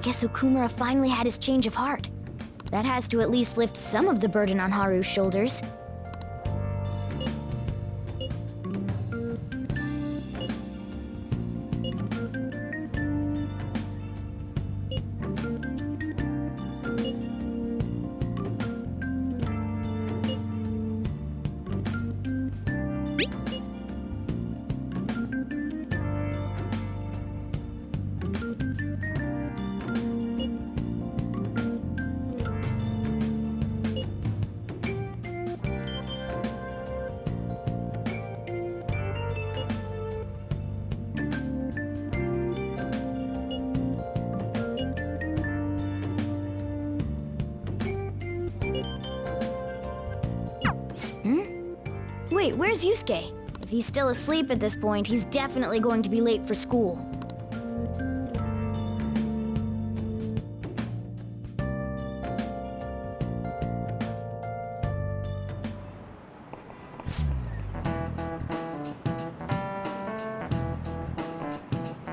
I guess Okumura finally had his change of heart. That has to at least lift some of the burden on Haru's shoulders. Wait, where's Yusuke? If he's still asleep at this point, he's definitely going to be late for school.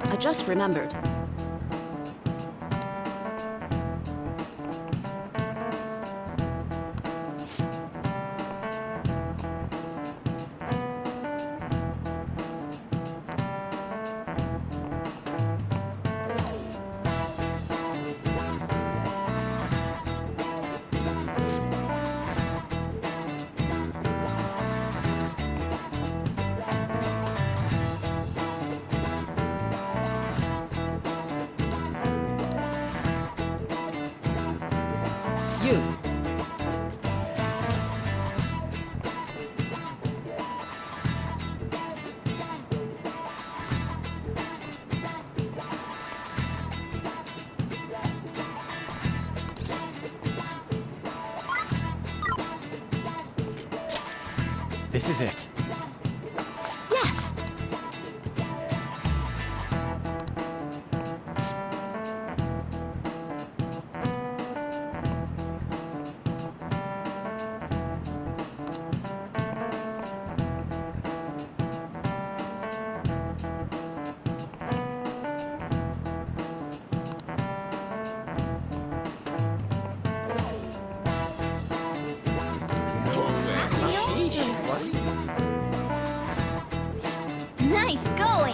I just remembered. You! This is it. Yes! Nice going!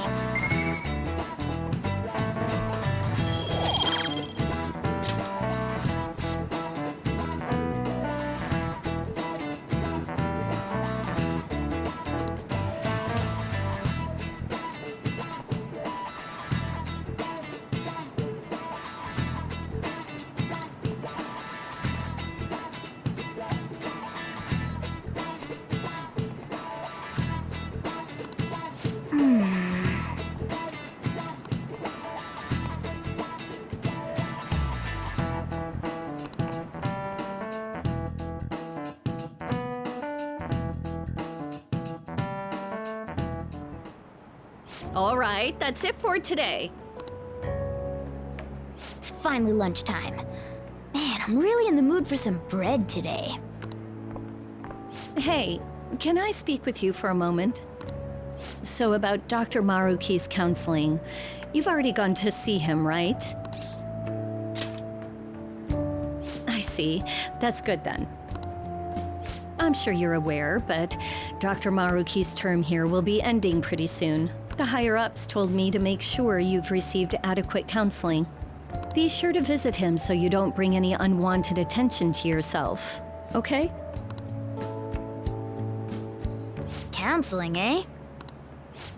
All right, that's it for today. It's finally lunchtime. Man, I'm really in the mood for some bread today. Hey, can I speak with you for a moment? So about Dr. Maruki's counseling, you've already gone to see him, right? I see. That's good then. I'm sure you're aware, but Dr. Maruki's term here will be ending pretty soon. The higher-ups told me to make sure you've received adequate counseling. Be sure to visit him so you don't bring any unwanted attention to yourself, okay? Counseling, eh?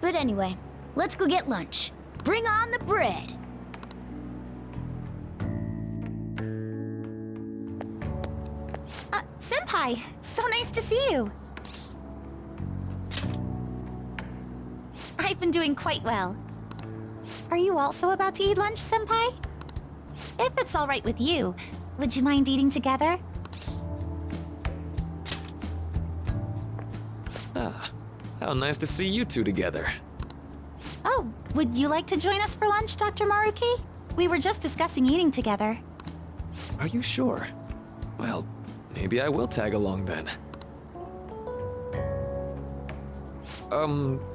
But anyway, let's go get lunch. Bring on the bread! Senpai! So nice to see you! I've been doing quite well. Are you also about to eat lunch, Senpai? If it's all right with you, would you mind eating together? Ah, how nice to see you two together. Oh, would you like to join us for lunch, Dr. Maruki? We were just discussing eating together. Are you sure? Well, maybe I will tag along then.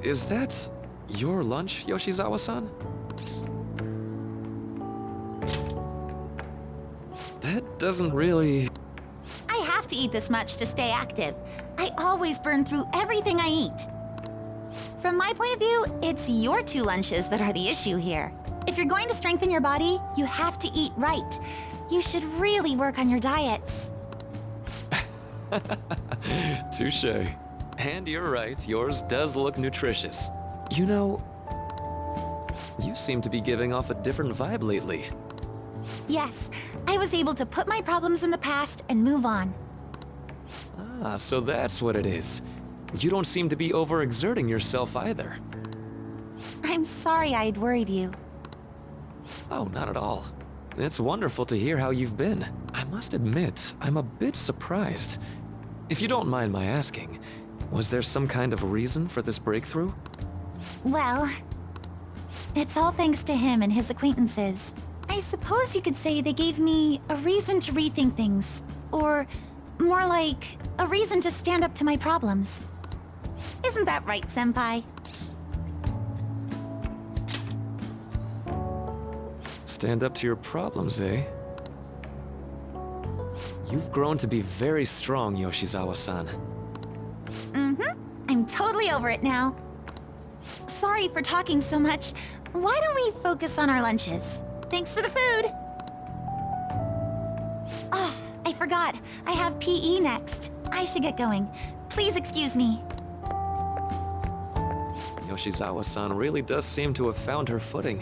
Is that your lunch, Yoshizawa-san? doesn't really... I have to eat this much to stay active. I always burn through everything I eat. From my point of view, it's your 2 lunches that are the issue here. If you're going to strengthen your body, you have to eat right. You should really work on your diets. Touché. And you're right, yours does look nutritious. You know, you seem to be giving off a different vibe lately. Yes, I was able to put my problems in the past and move on. Ah, so that's what it is. You don't seem to be overexerting yourself either. I'm sorry I'd worried you. Oh, not at all. It's wonderful to hear how you've been. I must admit, I'm a bit surprised. If you don't mind my asking, was there some kind of reason for this breakthrough? Well, it's all thanks to him and his acquaintances. I suppose you could say they gave me a reason to rethink things. Or more like, a reason to stand up to my problems. Isn't that right, Senpai? Stand up to your problems, eh? You've grown to be very strong, Yoshizawa-san. I'm totally over it now. Sorry for talking so much. Why don't we focus on our lunches? Thanks for the food! Oh, I forgot. I have PE next. I should get going. Please excuse me. Yoshizawa-san really does seem to have found her footing.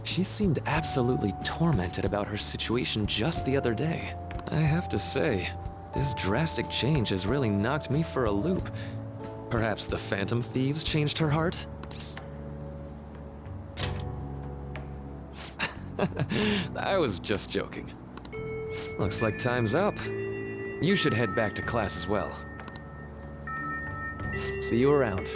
She seemed absolutely tormented about her situation just the other day. I have to say, this drastic change has really knocked me for a loop. Perhaps the Phantom Thieves changed her heart? I was just joking. Looks like time's up. You should head back to class as well. See you around.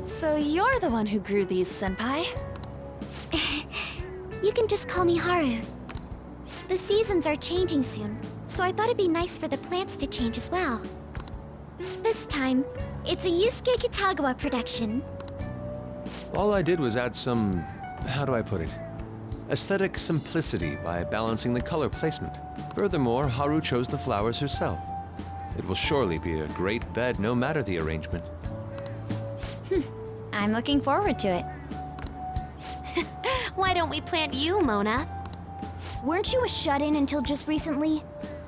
So you're the one who grew these, Senpai? You can just call me Haru. The seasons are changing soon, so I thought it'd be nice for the plants to change as well. This time, it's a Yusuke Kitagawa production. All I did was add some, how do I put it? Aesthetic simplicity by balancing the color placement. Furthermore, Haru chose the flowers herself. It will surely be a great bed no matter the arrangement. I'm looking forward to it. Why don't we plant you, Mona? Weren't you a shut-in until just recently?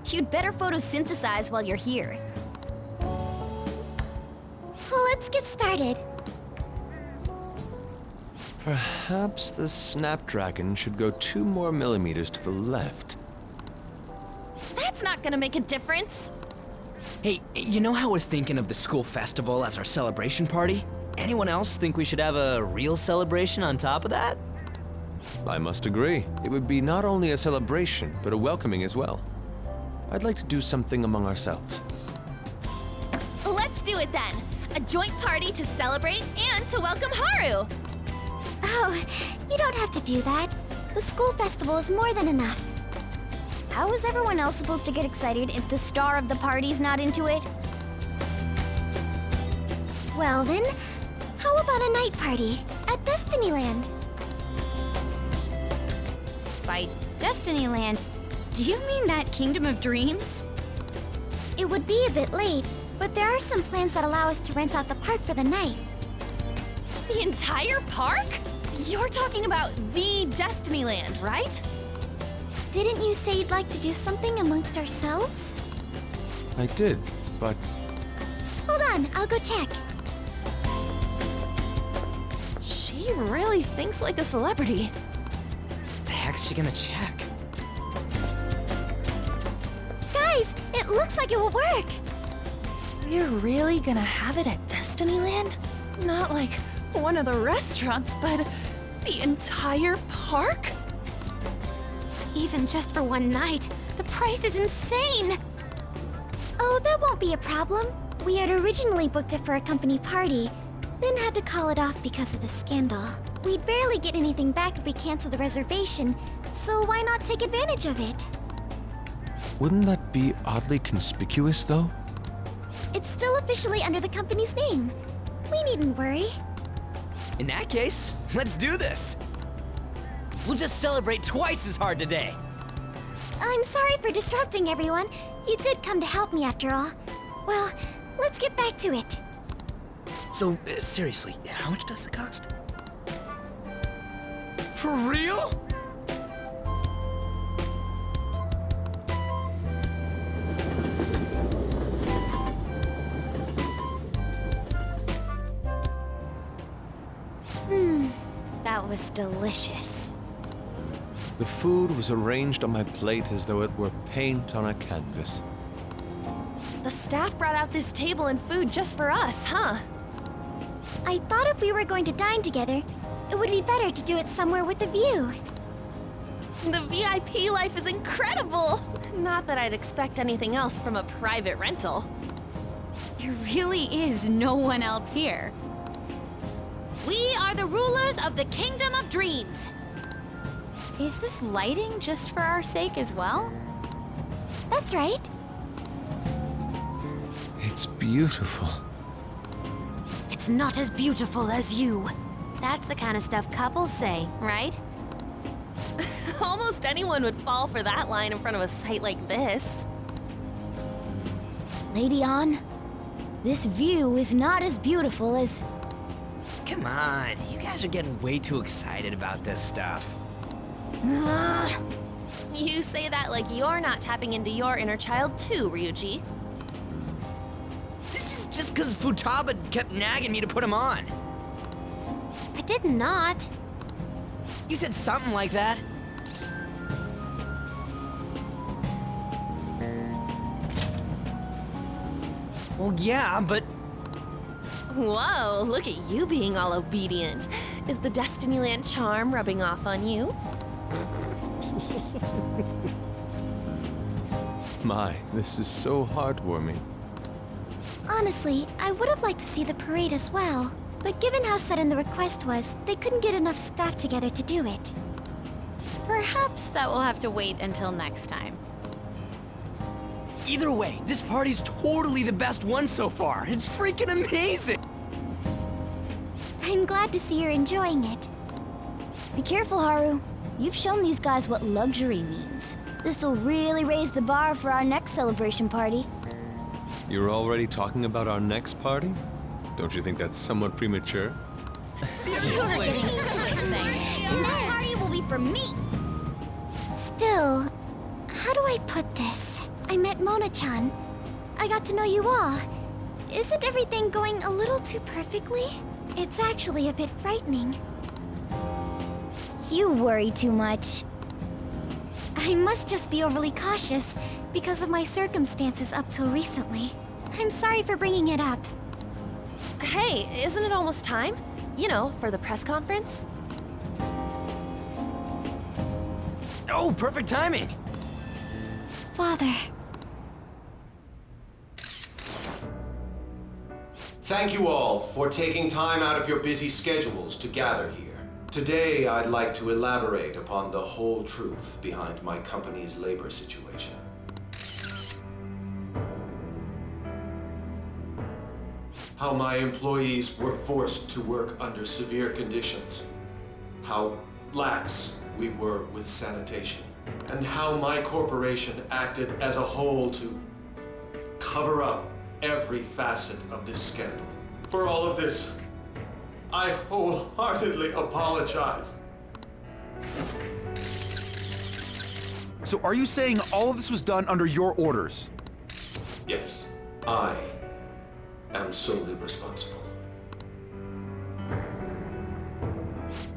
You'd better photosynthesize while you're here. Let's get started. Perhaps the Snapdragon should go 2 more millimeters to the left. That's not gonna make a difference. Hey, you know how we're thinking of the school festival as our celebration party? Anyone else think we should have a real celebration on top of that? I must agree. It would be not only a celebration, but a welcoming as well. I'd like to do something among ourselves. Let's do it then. A joint party to celebrate and to welcome Haru. Oh, you don't have to do that. The school festival is more than enough. How is everyone else supposed to get excited if the star of the party's not into it? Well then, how about a night party at Destinyland? By Destinyland, do you mean that Kingdom of Dreams? It would be a bit late, but there are some plans that allow us to rent out the park for the night. The entire park? You're talking about the Destinyland, right? Didn't you say you'd like to do something amongst ourselves? I did, but Hold on, I'll go check. She really thinks like a celebrity. The heck's she gonna check? Guys, it looks like it will work. We're really gonna have it at Destinyland? Not like one of the restaurants, but the entire park? Even just for one night, the price is insane. Oh, that won't be a problem. We had originally booked it for a company party, then had to call it off because of the scandal. We'd barely get anything back if we cancel the reservation, so why not take advantage of it? wouldn't that be oddly conspicuous, though? It's still officially under the company's name. We needn't worry. In that case, let's do this. We'll just celebrate twice as hard today. I'm sorry for disrupting everyone. You did come to help me after all. Well, let's get back to it. So, seriously, how much does it cost? For real? That was delicious. The food was arranged on my plate as though it were paint on a canvas. The staff brought out this table and food just for us, huh? I thought if we were going to dine together, it would be better to do it somewhere with a view. The VIP life is incredible! Not that I'd expect anything else from a private rental. There really is no one else here. We are the rulers of the Kingdom of Dreams. Is this lighting just for our sake as well? That's right. It's beautiful. It's not as beautiful as you. That's the kind of stuff couples say, right? Almost anyone would fall for that line in front of a site like this. Lady An, this view is not as beautiful as... Come on, you guys are getting way too excited about this stuff. You say that like you're not tapping into your inner child too, Ryuji. This is just because Futaba kept nagging me to put him on. I did not. You said something like that. Well, yeah, but Whoa, look at you being all obedient. Is the Destinyland charm rubbing off on you? My, this is so heartwarming. Honestly, I would have liked to see the parade as well. But given how sudden the request was, they couldn't get enough staff together to do it. Perhaps that will have to wait until next time. either way, this party's totally the best one so far. It's freaking amazing! I'm glad to see you're enjoying it. Be careful, Haru. You've shown these guys what luxury means. This'll really raise the bar for our next celebration party. You're already talking about our next party? Don't you think that's somewhat premature? That party will be for me! Still, how do I put this? I met Mona-chan. I got to know you all. Isn't everything going a little too perfectly? It's actually a bit frightening. You worry too much. I must just be overly cautious because of my circumstances up till recently. I'm sorry for bringing it up. Hey, isn't it almost time? You know, for the press conference? Oh, perfect timing! Father. Thank you all for taking time out of your busy schedules to gather here. Today, I'd like to elaborate upon the whole truth behind my company's labor situation. How my employees were forced to work under severe conditions. How lax we were with sanitation. And how my corporation acted as a whole to cover up every facet of this scandal. For all of this, I wholeheartedly apologize. So are you saying all of this was done under your orders? Yes, I am solely responsible.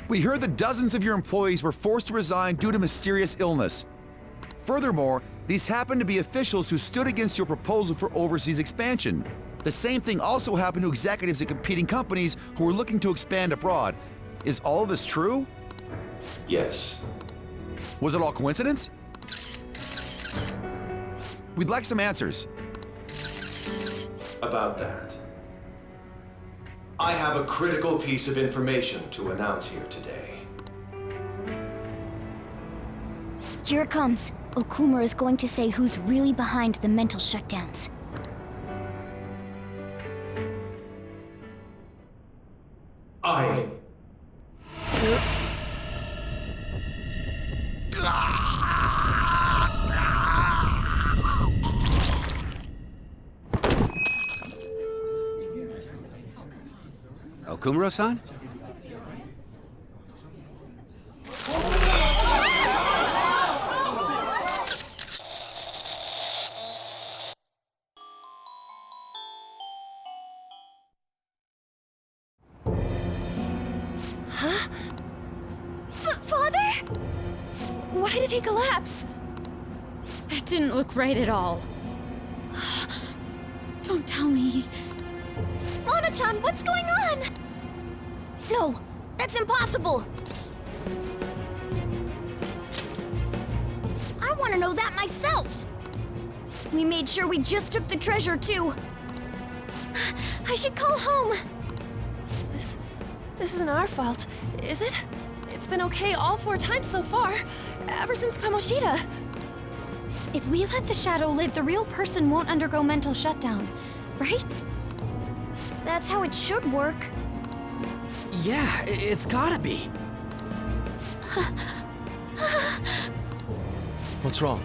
We heard that dozens of your employees were forced to resign due to mysterious illness. Furthermore, these happened to be officials who stood against your proposal for overseas expansion. The same thing also happened to executives at competing companies who were looking to expand abroad. Is all of this true? Yes. Was it all coincidence? We'd like some answers. About that. I have a critical piece of information to announce here today. Here it comes. Okumura is going to say who's really behind the mental shutdowns. I... Okumura-san? Father? Why did he collapse? That didn't look right at all. Don't tell me. Mona-chan, what's going on? No, that's impossible. I want to know that myself. We made sure we just took the treasure, too. I should call home. This isn't our fault, is it? It's been okay all 4 times so far, ever since Kamoshida. If we let the shadow live, the real person won't undergo mental shutdown, right? That's how it should work. Yeah, it's gotta be. What's wrong?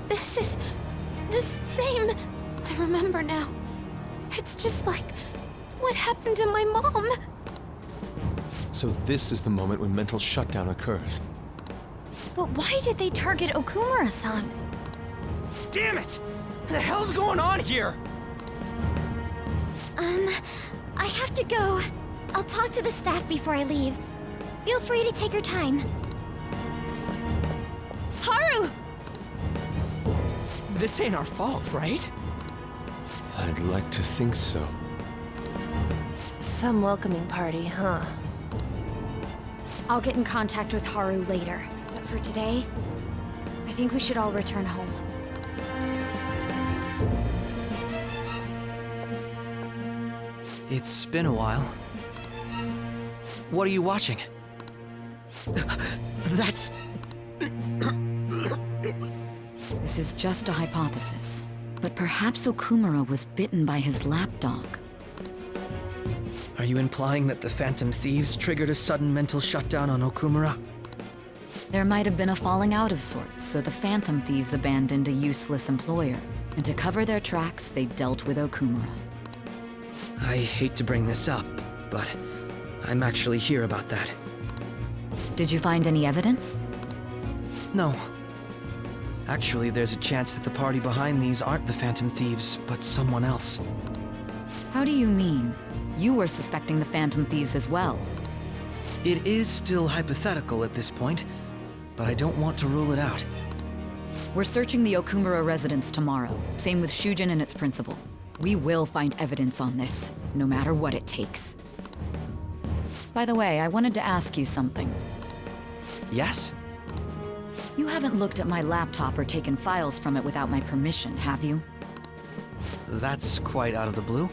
This is the same. I remember now. It's just like what happened to my mom. So this is the moment when mental shutdown occurs. But why did they target Okumura-san? Damn it! What the hell's going on here? I have to go. I'll talk to the staff before I leave. Feel free to take your time. Haru! This ain't our fault, right? I'd like to think so. Some welcoming party, huh? I'll get in contact with Haru later. But for today, I think we should all return home. It's been a while. What are you watching? That's... This is just a hypothesis. But perhaps Okumura was bitten by his lapdog. Are you implying that the Phantom Thieves triggered a sudden mental shutdown on Okumura? There might have been a falling out of sorts, so the Phantom Thieves abandoned a useless employer. And to cover their tracks, they dealt with Okumura. I hate to bring this up, but I'm actually here about that. Did you find any evidence? No. Actually, there's a chance that the party behind these aren't the Phantom Thieves, but someone else. How do you mean? You were suspecting the Phantom Thieves as well. It is still hypothetical at this point, but I don't want to rule it out. We're searching the Okumura residence tomorrow. Same with Shujin and its principal. We will find evidence on this, no matter what it takes. By the way, I wanted to ask you something. Yes? You haven't looked at my laptop or taken files from it without my permission, have you? That's quite out of the blue.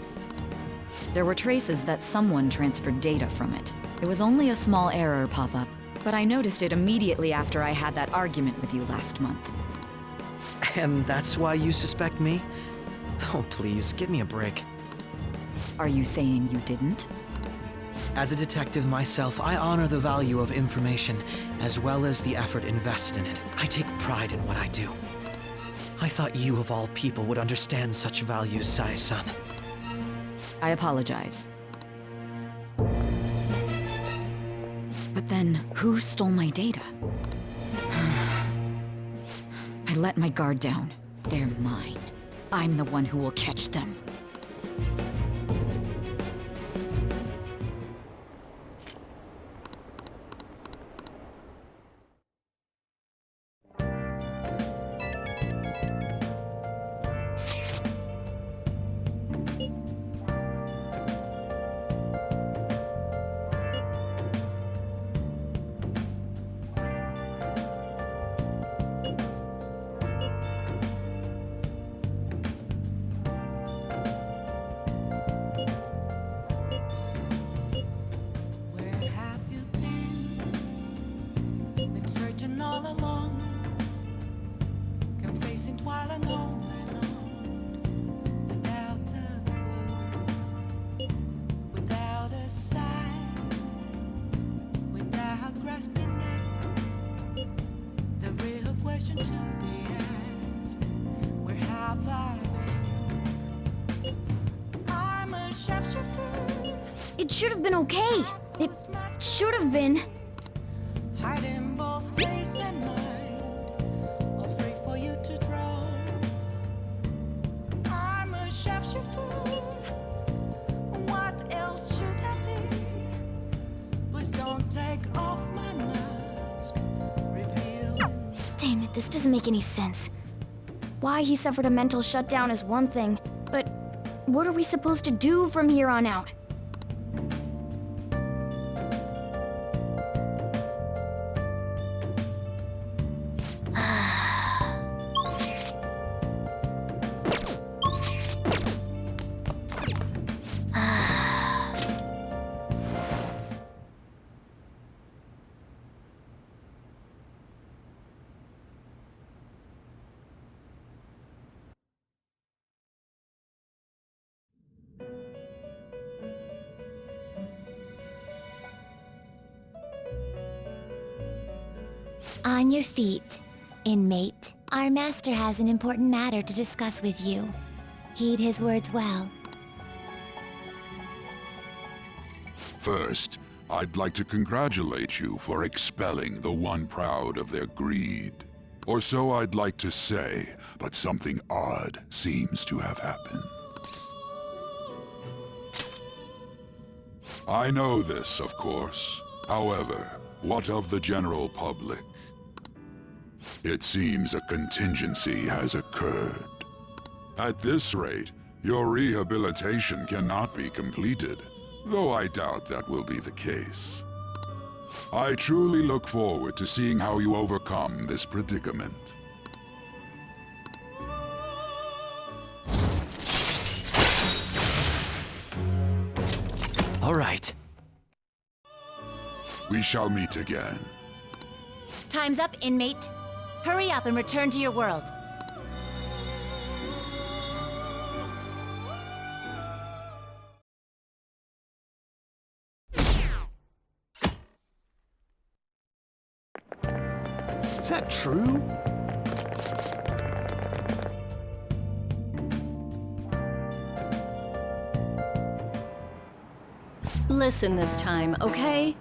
There were traces that someone transferred data from it. It was only a small error pop-up, but I noticed it immediately after I had that argument with you last month. And that's why you suspect me? Oh, please, give me a break. Are you saying you didn't? As a detective myself, I honor the value of information, as well as the effort invested in it. I take pride in what I do. I thought you, of all people, would understand such values, Sae-san. I apologize. But then, who stole my data? I let my guard down. They're mine. I'm the one who will catch them. Where have you been? Been searching all along, confessing while alone without a clue, without a sign, without grasping it. The real question to be asked: where have I been? I'm a sharpshooter. It should have been okay. It should have been. Hiding both face and mind, afraid for you to draw. I'm a sharpshooter. What else should I be? Please don't take off my mask, revealing. Damn it, this doesn't make any sense. Why he suffered a mental shutdown is one thing, but what are we supposed to do from here on out? On your feet, inmate. Our master has an important matter to discuss with you. Heed his words well. First, I'd like to congratulate you for expelling the one proud of their greed. Or so I'd like to say, but something odd seems to have happened. I know this, of course. However, what of the general public? It seems a contingency has occurred. At this rate, your rehabilitation cannot be completed, though I doubt that will be the case. I truly look forward to seeing how you overcome this predicament. All right. We shall meet again. Time's up, inmate. Hurry up and return to your world. Is that true? Listen this time, okay?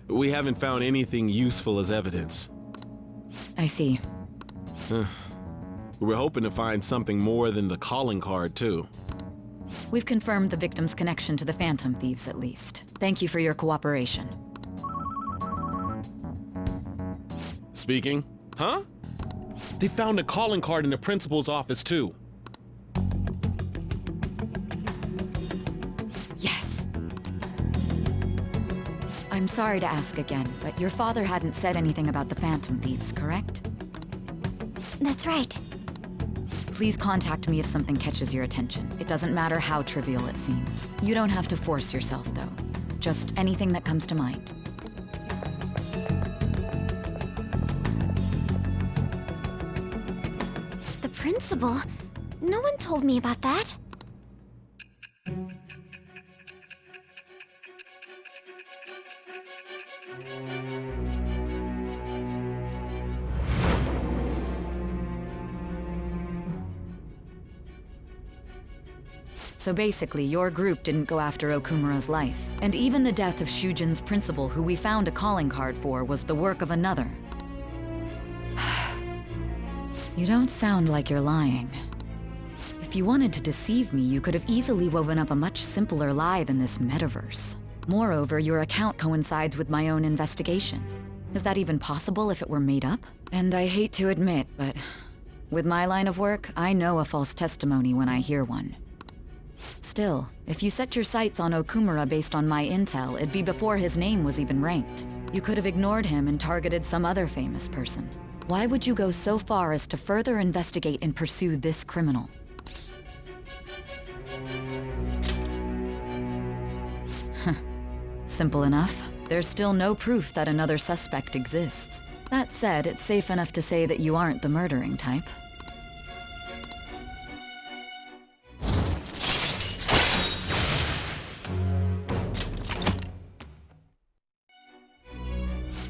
We haven't found anything useful as evidence. I see. We were hoping to find something more than the calling card, too. We've confirmed the victim's connection to the Phantom Thieves, at least. Thank you for your cooperation. Speaking? Huh? They found a calling card in the principal's office, too. Yes. I'm sorry to ask again, but your father hadn't said anything about the Phantom Thieves, correct? That's right. Please contact me if something catches your attention. It doesn't matter how trivial it seems. You don't have to force yourself, though. Just anything that comes to mind. The principal? No one told me about that. So basically, your group didn't go after Okumura's life. And even the death of Shujin's principal, who we found a calling card for, was the work of another. You don't sound like you're lying. If you wanted to deceive me, you could have easily woven up a much simpler lie than this metaverse. Moreover, your account coincides with my own investigation. Is that even possible if it were made up? And I hate to admit, but with my line of work, I know a false testimony when I hear one. Still, if you set your sights on Okumura based on my intel, it'd be before his name was even ranked. You could have ignored him and targeted some other famous person. Why would you go so far as to further investigate and pursue this criminal? Simple enough. There's still no proof that another suspect exists. That said, it's safe enough to say that you aren't the murdering type.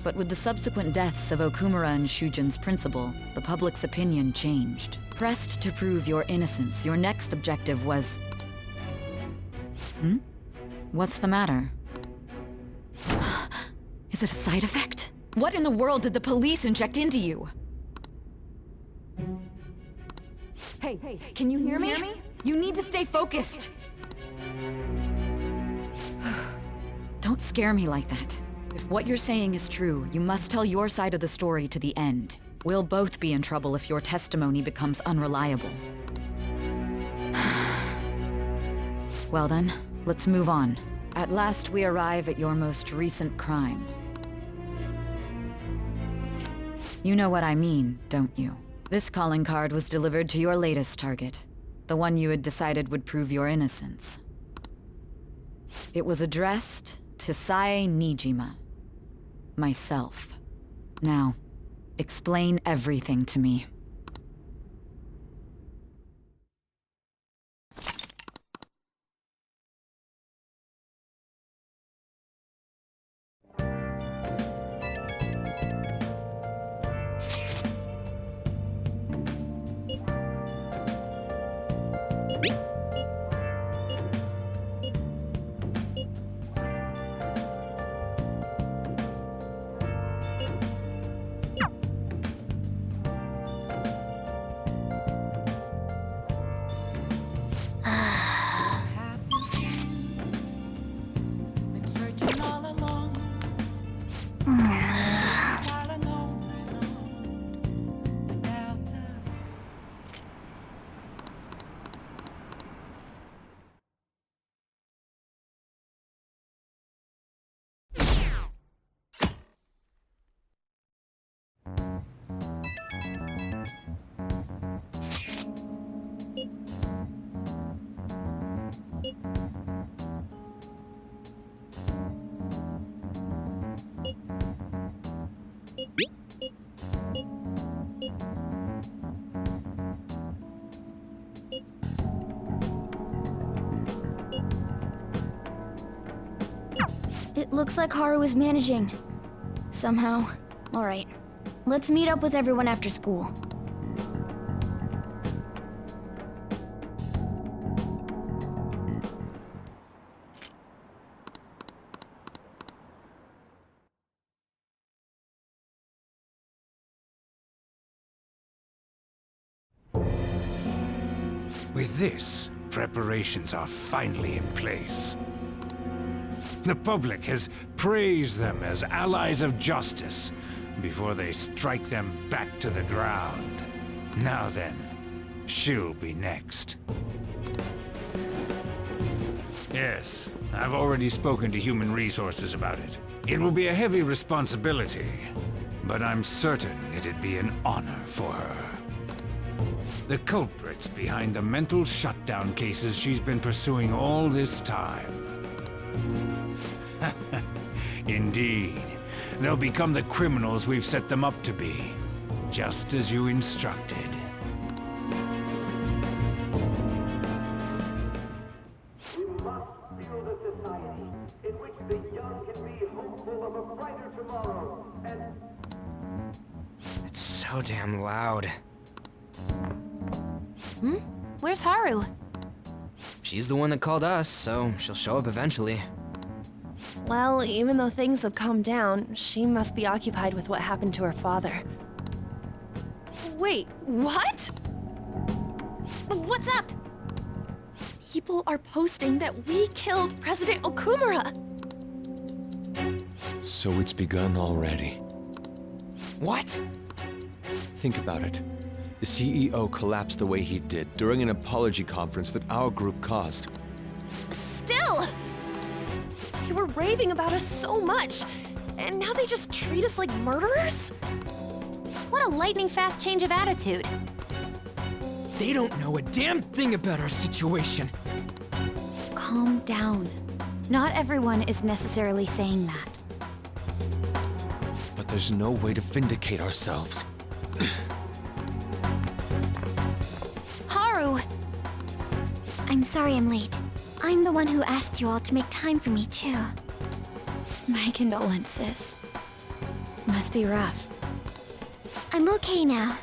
But with the subsequent deaths of Okumura and Shujin's principal, the public's opinion changed. Pressed to prove your innocence, your next objective was... What's the matter? Is it a side effect? What in the world did the police inject into you? Hey, can you hear me? You need to stay focused! Don't scare me like that. If what you're saying is true, you must tell your side of the story to the end. We'll both be in trouble if your testimony becomes unreliable. Well then, let's move on. At last we arrive at your most recent crime. You know what I mean, don't you? This calling card was delivered to your latest target, the one you had decided would prove your innocence. It was addressed to Sae Nijima. Myself. Now, explain everything to me. Been searching all along. Without the It looks like Haru is managing. Somehow. Alright. Let's meet up with everyone after school. With this, preparations are finally in place. The public has praised them as allies of justice before they strike them back to the ground. Now then, she'll be next. Yes, I've already spoken to Human Resources about it. It will be a heavy responsibility, but I'm certain it'd be an honor for her. The culprits behind the mental shutdown cases she's been pursuing all this time. Indeed, they'll become the criminals we've set them up to be, just as you instructed. It's so damn loud. Where's Haru? She's the one that called us, so she'll show up eventually. Well, even though things have calmed down, she must be occupied with what happened to her father. Wait, what? What's up? People are posting that we killed President Okumura! So it's begun already. What? Think about it. The CEO collapsed the way he did during an apology conference that our group caused. Still! You were raving about us so much, and now they just treat us like murderers? What a lightning-fast change of attitude. They don't know a damn thing about our situation. Calm down. Not everyone is necessarily saying that. But there's no way to vindicate ourselves. Haru! I'm sorry I'm late. I'm the one who asked you all to make time for me, too. My condolences. Must be rough. I'm okay now.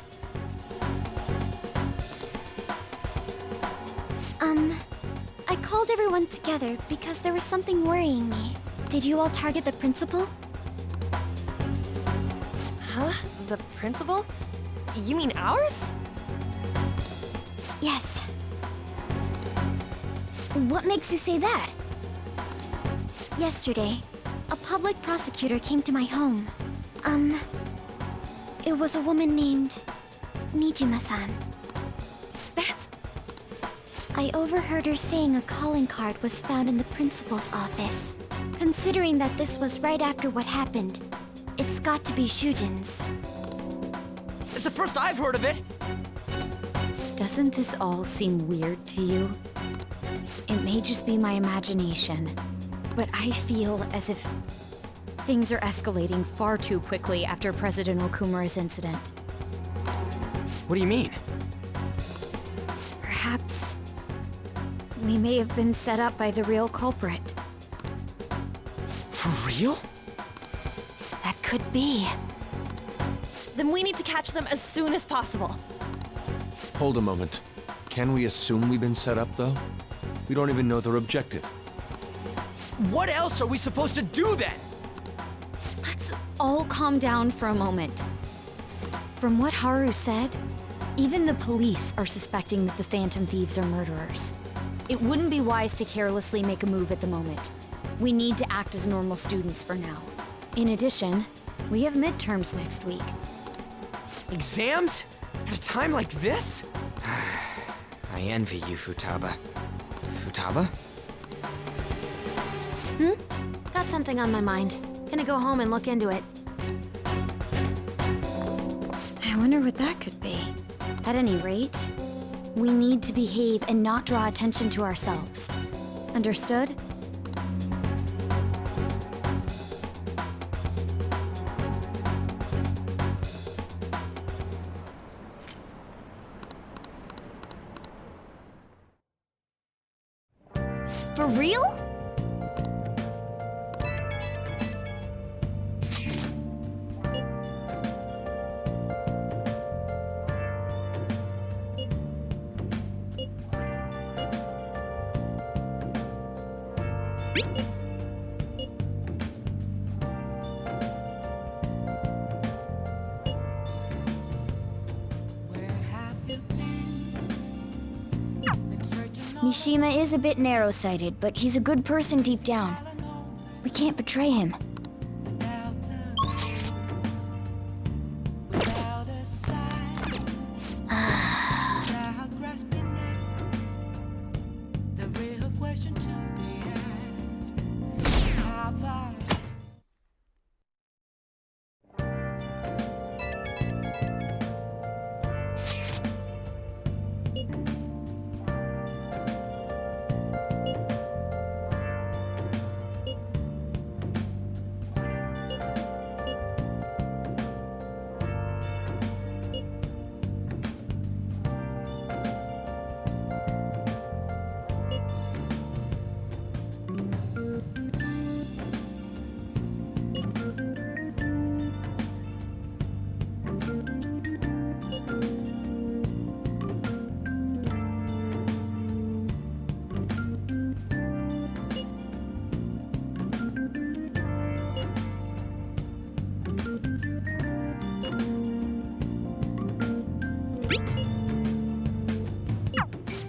I called everyone together because there was something worrying me. Did you all target the principal? Huh? The principal? You mean ours? Yes. What makes you say that? Yesterday, a public prosecutor came to my home. It was a woman named Nijima-san. I overheard her saying a calling card was found in the principal's office. Considering that this was right after what happened, it's got to be Shujin's. It's the first I've heard of it! Doesn't this all seem weird to you? It may just be my imagination, but I feel as if things are escalating far too quickly after President Okumura's incident. What do you mean? Perhaps we may have been set up by the real culprit. For real? That could be. Then we need to catch them as soon as possible. Hold a moment. Can we assume we've been set up, though? We don't even know their objective. What else are we supposed to do then? Let's all calm down for a moment. From what Haru said, even the police are suspecting that the Phantom Thieves are murderers. It wouldn't be wise to carelessly make a move at the moment. We need to act as normal students for now. In addition, we have midterms next week. Exams? At a time like this? I envy you, Futaba. Futaba? Got something on my mind. Gonna go home and look into it. I wonder what that could be. At any rate, we need to behave and not draw attention to ourselves. Understood? For real? Where have you been? Mishima is a bit narrow-sighted, but he's a good person deep down. We can't betray him.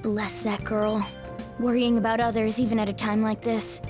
Bless that girl. Worrying about others even at a time like this.